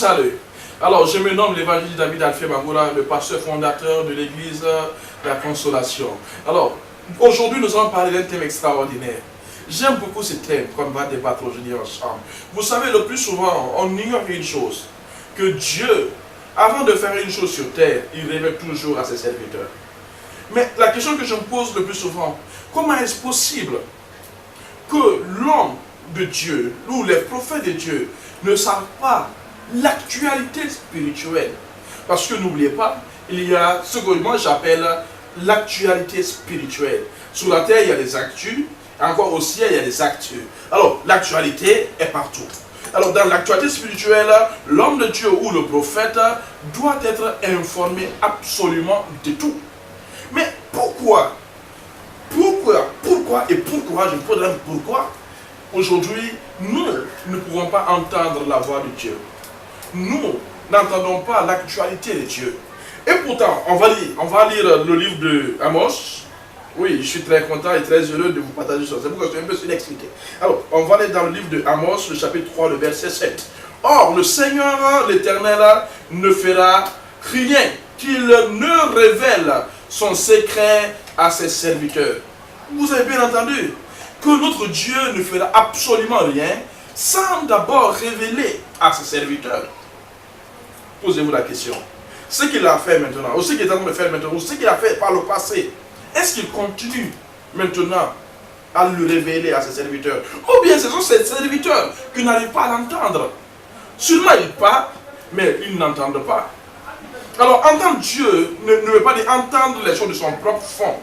salue. Alors, je me nomme l'évangéliste David Alfie Magoura, le pasteur fondateur de l'église de la Consolation. Alors, aujourd'hui, nous allons parler d'un thème extraordinaire. J'aime beaucoup ce thème qu'on va débattre aujourd'hui ensemble. Vous savez, le plus souvent, on ignore une chose, que Dieu, avant de faire une chose sur terre, il révèle toujours à ses serviteurs. Mais la question que je me pose le plus souvent, comment est-ce possible que l'homme de Dieu, ou les prophètes de Dieu, ne savent pas l'actualité spirituelle? Parce que n'oubliez pas, il y a ce que moi j'appelle l'actualité spirituelle. Sur la terre, il y a des actus, encore au ciel, il y a des actus. Alors, l'actualité est partout. Alors, dans l'actualité spirituelle, l'homme de Dieu ou le prophète doit être informé absolument de tout. Mais pourquoi, je me pose même pourquoi, aujourd'hui, nous ne pouvons pas entendre la voix de Dieu. Nous n'entendons pas l'actualité de Dieu. Et pourtant, on va lire le livre de Amos. Oui, je suis très content et très heureux de vous partager ça. C'est pourquoi je suis un peu surexpliqué. Alors, on va aller dans le livre de Amos, le chapitre 3, le verset 7. Or, le Seigneur, l'Éternel, ne fera rien qu'il ne révèle son secret à ses serviteurs. Vous avez bien entendu que notre Dieu ne fera absolument rien sans d'abord révéler à ses serviteurs. Posez-vous la question. Ce qu'il a fait maintenant, ou ce qu'il est en train de faire maintenant, ou ce qu'il a fait par le passé, est-ce qu'il continue maintenant à le révéler à ses serviteurs? Ou bien ce sont ses serviteurs qui n'arrivent pas à l'entendre? Sûrement ils parlent, mais ils n'entendent pas. Alors entendre Dieu ne veut pas dire entendre les choses de son propre fond.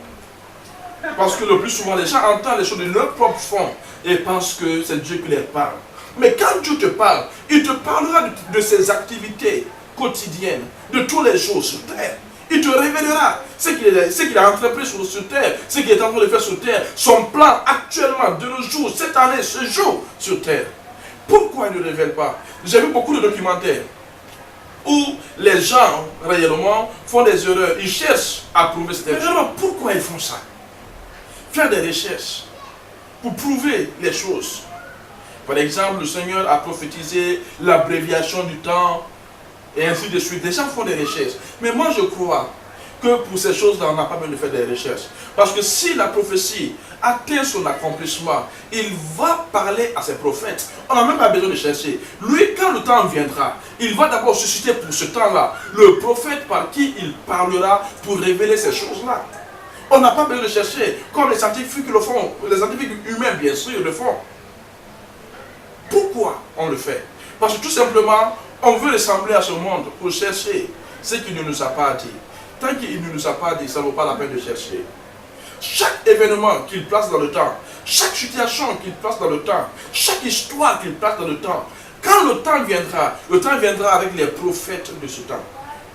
Parce que le plus souvent les gens entendent les choses de leur propre fond et pensent que c'est Dieu qui les parle. Mais quand Dieu te parle, il te parlera de ses activités quotidiennes, de tous les jours sur terre. Il te révélera ce qu'il a entrepris sur terre, ce qu'il est en train de faire sur terre, son plan actuellement, de nos jours, cette année, ce jour sur terre. Pourquoi il ne révèle pas? J'ai vu beaucoup de documentaires où les gens, réellement, font des erreurs. Ils cherchent à prouver cette erreur. Mais alors, pourquoi ils font ça? Faire des recherches pour prouver les choses. Par exemple, le Seigneur a prophétisé l'abréviation du temps, et ainsi de suite. Les gens font des recherches. Mais moi, je crois que pour ces choses-là, on n'a pas besoin de faire des recherches. Parce que si la prophétie atteint son accomplissement, il va parler à ses prophètes. On n'a même pas besoin de chercher. Lui, quand le temps viendra, il va d'abord susciter pour ce temps-là le prophète par qui il parlera pour révéler ces choses-là. On n'a pas besoin de chercher, comme les scientifiques le font, les scientifiques humains, bien sûr, le font. Pourquoi on le fait? Parce que tout simplement, on veut ressembler à ce monde pour chercher ce qu'il ne nous a pas dit. Tant qu'il ne nous a pas dit, ça ne vaut pas la peine de chercher. Chaque événement qu'il place dans le temps, chaque situation qu'il place dans le temps, chaque histoire qu'il place dans le temps, quand le temps viendra avec les prophètes de ce temps,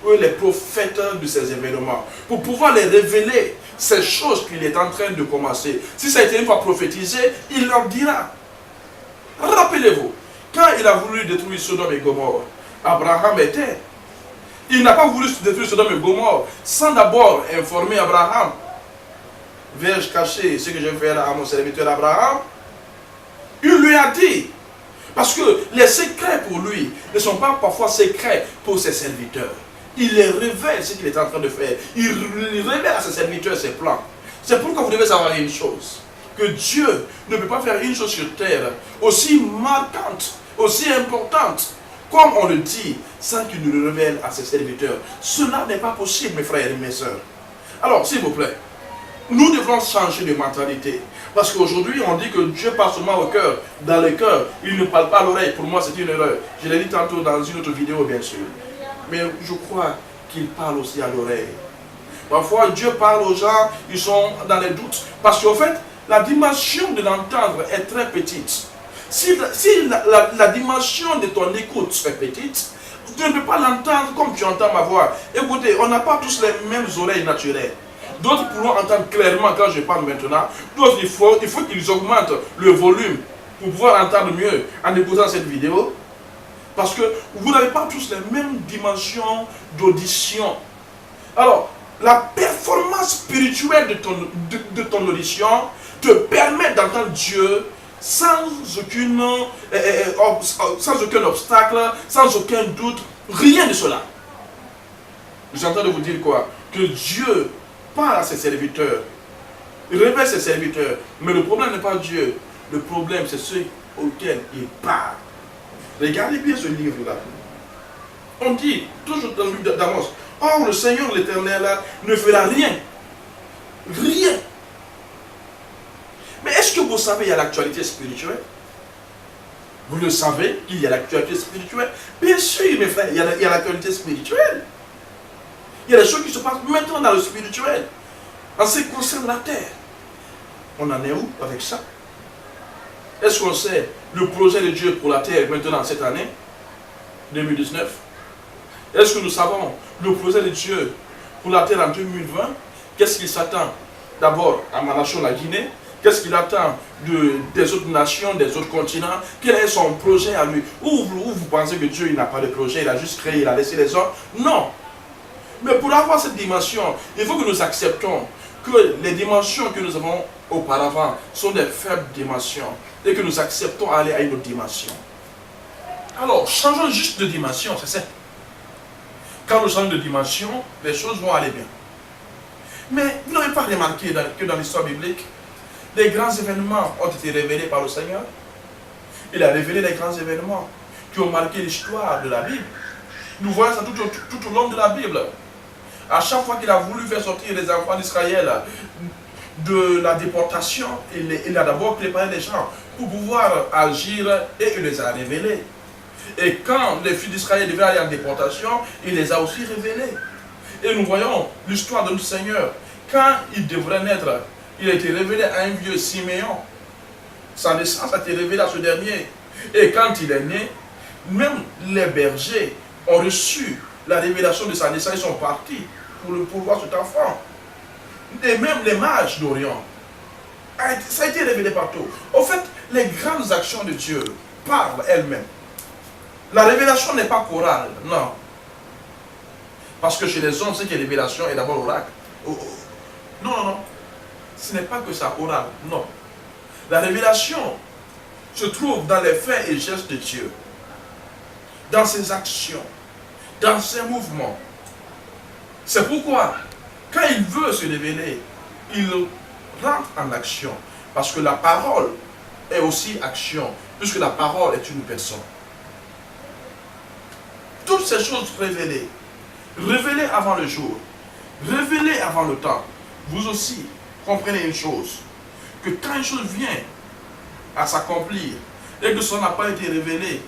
ou les prophètes de ces événements, pour pouvoir les révéler ces choses qu'il est en train de commencer. Si ça a été une fois prophétisé, il leur dira. Rappelez-vous, quand il a voulu détruire Sodome et Gomorrhe, Abraham était. Il n'a pas voulu détruire Sodome et Gomorrhe sans d'abord informer Abraham. Vais-je cacher ce que je vais faire à mon serviteur Abraham? Il lui a dit. Parce que les secrets pour lui ne sont pas parfois secrets pour ses serviteurs. Il les révèle ce qu'il est en train de faire. Il révèle à ses serviteurs ses plans. C'est pourquoi vous devez savoir une chose. Que Dieu ne peut pas faire une chose sur terre aussi marquante, aussi importante, comme on le dit, sans qu'il nous le révèle à ses serviteurs. Cela n'est pas possible, mes frères et mes sœurs. Alors, s'il vous plaît, nous devons changer de mentalité. Parce qu'aujourd'hui, on dit que Dieu parle seulement au cœur, dans le cœur. Il ne parle pas à l'oreille. Pour moi, c'est une erreur. Je l'ai dit tantôt dans une autre vidéo, bien sûr. Mais je crois qu'il parle aussi à l'oreille. Parfois, Dieu parle aux gens, ils sont dans les doutes. Parce qu'en fait, la dimension de l'entendre est très petite. Si la dimension de ton écoute est petite, tu ne peux pas l'entendre comme tu entends ma voix. Écoutez, on n'a pas tous les mêmes oreilles naturelles. D'autres pourront entendre clairement quand je parle maintenant. D'autres, il faut qu'ils augmentent le volume pour pouvoir entendre mieux en écoutant cette vidéo. Parce que vous n'avez pas tous les mêmes dimensions d'audition. Alors, la performance spirituelle de ton audition te permet d'entendre Dieu sans sans aucun obstacle, sans aucun doute, rien de cela. J'entends de vous dire quoi? Que Dieu parle à ses serviteurs, il révèle ses serviteurs, mais le problème n'est pas Dieu, le problème c'est ceux auxquels il parle. Regardez bien ce livre-là. On dit, toujours dans le livre d'Amos, or le Seigneur l'Éternel ne fera rien. Rien. Mais est-ce que vous savez qu'il y a l'actualité spirituelle? Vous le savez qu'il y a l'actualité spirituelle? Bien sûr, mes frères, il y a l'actualité spirituelle. Il y a des choses qui se passent maintenant dans le spirituel. En ce qui concerne la terre. On en est où avec ça? Est-ce qu'on sait le projet de Dieu pour la terre maintenant cette année 2019? Est-ce que nous savons le projet de Dieu pour la terre en 2020? Qu'est-ce qu'il s'attend d'abord à ma nation, la Guinée? Qu'est-ce qu'il attend des autres nations, des autres continents? Quel est son projet à lui? Ou vous pensez que Dieu n'a pas de projet, il a juste créé, il a laissé les hommes? Non. Mais pour avoir cette dimension, il faut que nous acceptons que les dimensions que nous avons auparavant sont des faibles dimensions et que nous acceptons aller à une autre dimension. Alors, changeons juste de dimension, c'est ça. Quand nous changeons de dimension, les choses vont aller bien. Mais vous n'avez pas remarqué que dans l'histoire biblique, les grands événements ont été révélés par le Seigneur. Il a révélé les grands événements qui ont marqué l'histoire de la Bible. Nous voyons ça tout au long de la Bible. À chaque fois qu'il a voulu faire sortir les enfants d'Israël de la déportation, il a d'abord préparé les gens pour pouvoir agir et il les a révélés. Et quand les fils d'Israël devaient aller en déportation, il les a aussi révélés. Et nous voyons l'histoire de notre Seigneur. Quand il devrait naître, il a été révélé à un vieux Siméon. Sa naissance a été révélée à ce dernier. Et quand il est né, même les bergers ont reçu la révélation de sa naissance. Ils sont partis pour voir cet enfant. Et même les mages d'Orient. Ça a été révélé partout. En fait, les grandes actions de Dieu parlent elles-mêmes. La révélation n'est pas chorale, non. Parce que chez les hommes, c'est que la révélation est d'abord oracle. Non, non, non. Ce n'est pas que ça oral, non. La révélation se trouve dans les faits et gestes de Dieu. Dans ses actions. Dans ses mouvements. C'est pourquoi, quand il veut se révéler, il rentre en action. Parce que la parole est aussi action, puisque la parole est une personne. Toutes ces choses révélées, révélées avant le jour, révélées avant le temps, vous aussi, comprenez une chose, que quand une chose vient à s'accomplir et que ça n'a pas été révélé,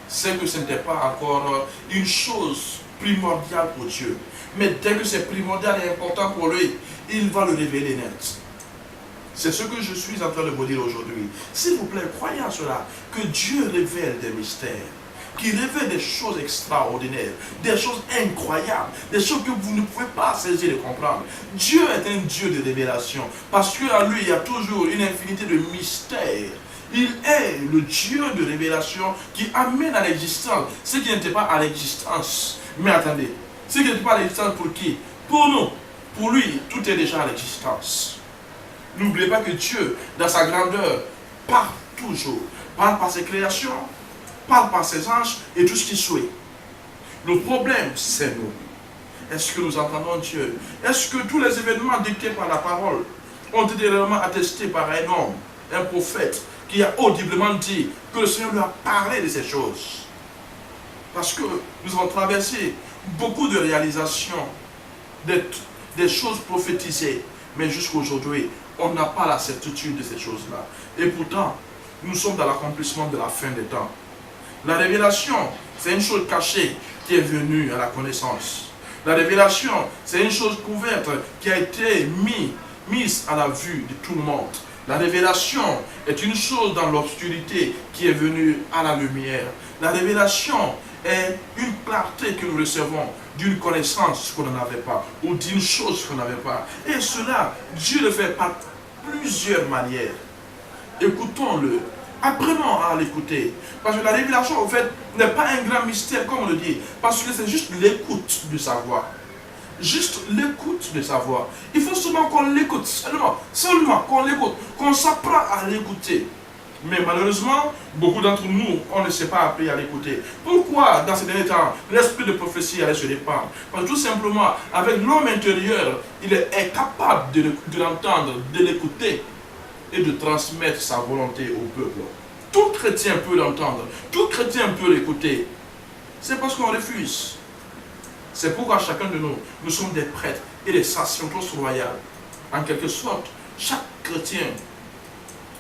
c'est que ce n'était pas encore une chose primordiale pour Dieu. Mais dès que c'est primordial et important pour lui, il va le révéler net. C'est ce que je suis en train de vous dire aujourd'hui. S'il vous plaît, croyez en cela, que Dieu révèle des mystères, qu'il révèle des choses extraordinaires, des choses incroyables, des choses que vous ne pouvez pas saisir et comprendre. Dieu est un Dieu de révélation, parce qu'en lui, il y a toujours une infinité de mystères. Il est le Dieu de révélation qui amène à l'existence ce qui n'était pas à l'existence. Mais attendez, ce qui n'était pas à l'existence pour qui? Pour nous. Pour lui, tout est déjà à l'existence. N'oubliez pas que Dieu, dans sa grandeur, parle toujours. Parle par ses créations, parle par ses anges et tout ce qu'il souhaite. Le problème, c'est nous. Est-ce que nous entendons Dieu? Est-ce que tous les événements dictés par la parole ont été réellement attestés par un homme, un prophète, qui a audiblement dit que le Seigneur lui a parlé de ces choses? Parce que nous avons traversé beaucoup de réalisations, des choses prophétisées, mais jusqu'aujourd'hui, on n'a pas la certitude de ces choses-là. Et pourtant, nous sommes dans l'accomplissement de la fin des temps. La révélation, c'est une chose cachée qui est venue à la connaissance. La révélation, c'est une chose couverte qui a été mise à la vue de tout le monde. La révélation est une chose dans l'obscurité qui est venue à la lumière. La révélation est une clarté que nous recevons d'une connaissance qu'on n'avait pas ou d'une chose qu'on n'avait pas. Et cela, Dieu le fait par plusieurs manières. Écoutons-le. Apprenons à l'écouter. Parce que la révélation, en fait, n'est pas un grand mystère, comme on le dit. Parce que c'est juste l'écoute de sa voix. Juste l'écoute de sa voix. Il faut seulement qu'on l'écoute. Seulement qu'on l'écoute. Qu'on s'apprend à l'écouter. Mais malheureusement, beaucoup d'entre nous, on ne s'est pas appris à l'écouter. Pourquoi, dans ces derniers temps, l'esprit de prophétie allait se répandre? Parce que tout simplement, avec l'homme intérieur, il est capable de l'entendre, de l'écouter et de transmettre sa volonté au peuple. Tout chrétien peut l'entendre, tout chrétien peut l'écouter. C'est parce qu'on refuse. C'est pourquoi chacun de nous, nous sommes des prêtres et des sacerdotes royales. En quelque sorte, chaque chrétien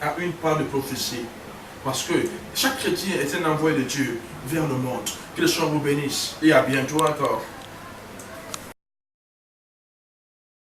a une part de prophétie. Parce que chaque chrétien est un envoyé de Dieu vers le monde. Que le Seigneur vous bénisse. Et à bientôt encore.